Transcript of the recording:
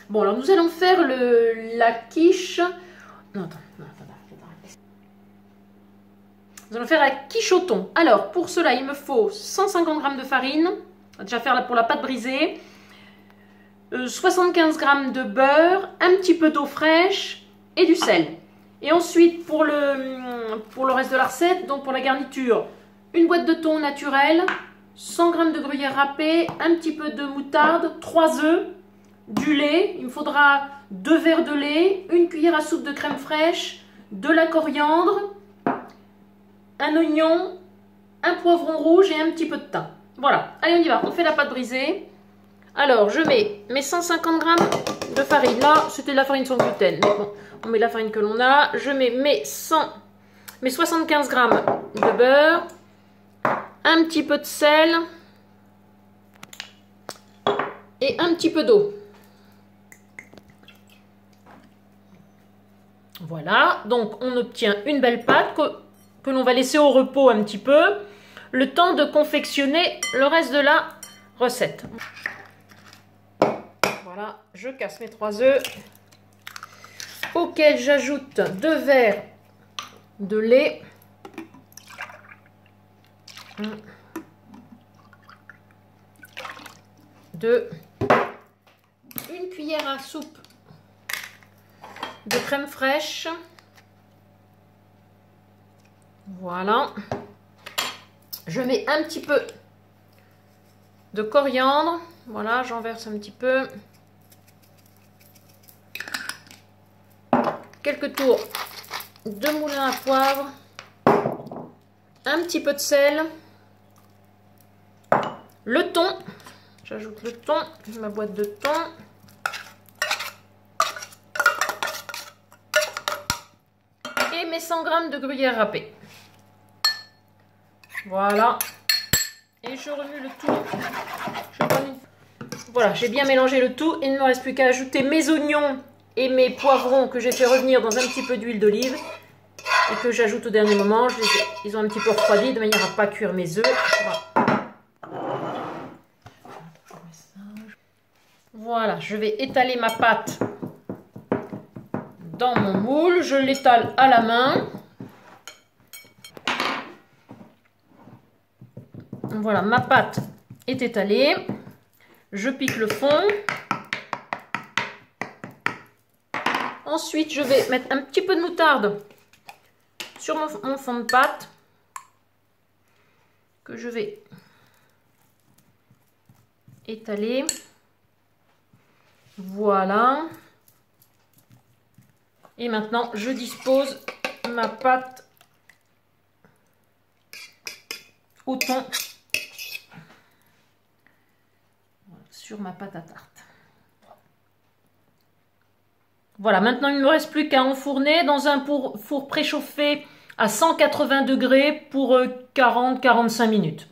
Bon, alors nous allons faire la quiche. Non, attends, non, attends. Nous allons faire la quiche au thon. Alors, pour cela, il me faut 150 g de farine. On va déjà faire pour la pâte brisée. 75 g de beurre, un petit peu d'eau fraîche et du sel. Et ensuite, pour le reste de la recette, donc pour la garniture, une boîte de thon naturel, 100 g de gruyère râpée, un petit peu de moutarde, 3 œufs, du lait. Il me faudra 2 verres de lait, une cuillère à soupe de crème fraîche, de la coriandre, un oignon, un poivron rouge et un petit peu de thym. Voilà, allez on y va, on fait la pâte brisée. Alors je mets mes 150 g de farine, là c'était de la farine sans gluten, mais bon, on met la farine que l'on a. Je mets mes 75 g de beurre, un petit peu de sel et un petit peu d'eau. Voilà, donc on obtient une belle pâte que l'on va laisser au repos un petit peu, le temps de confectionner le reste de la recette. Voilà, je casse mes 3 œufs, auxquels j'ajoute 2 verres de lait, une cuillère à soupe de crème fraîche. Voilà. Je mets un petit peu de coriandre. Voilà, j'en verse un petit peu. Quelques tours de moulin à poivre. Un petit peu de sel. Le thon. J'ajoute le thon, ma boîte de thon. Et mes 100 g de gruyère râpée. Voilà. Et je remue le tout. Voilà, j'ai bien mélangé le tout. Il ne me reste plus qu'à ajouter mes oignons et mes poivrons que j'ai fait revenir dans un petit peu d'huile d'olive. Et que j'ajoute au dernier moment. Ils ont un petit peu refroidi de manière à ne pas cuire mes œufs. Voilà, je vais étaler ma pâte dans mon moule. Je l'étale à la main. Voilà, ma pâte est étalée. Je pique le fond. Ensuite, je vais mettre un petit peu de moutarde sur mon fond de pâte que je vais étaler. Voilà. Et maintenant, je dispose ma pâte au thon sur ma pâte à tarte. Voilà, maintenant il ne me reste plus qu'à enfourner dans un four préchauffé à 180 degrés pour 40-45 minutes.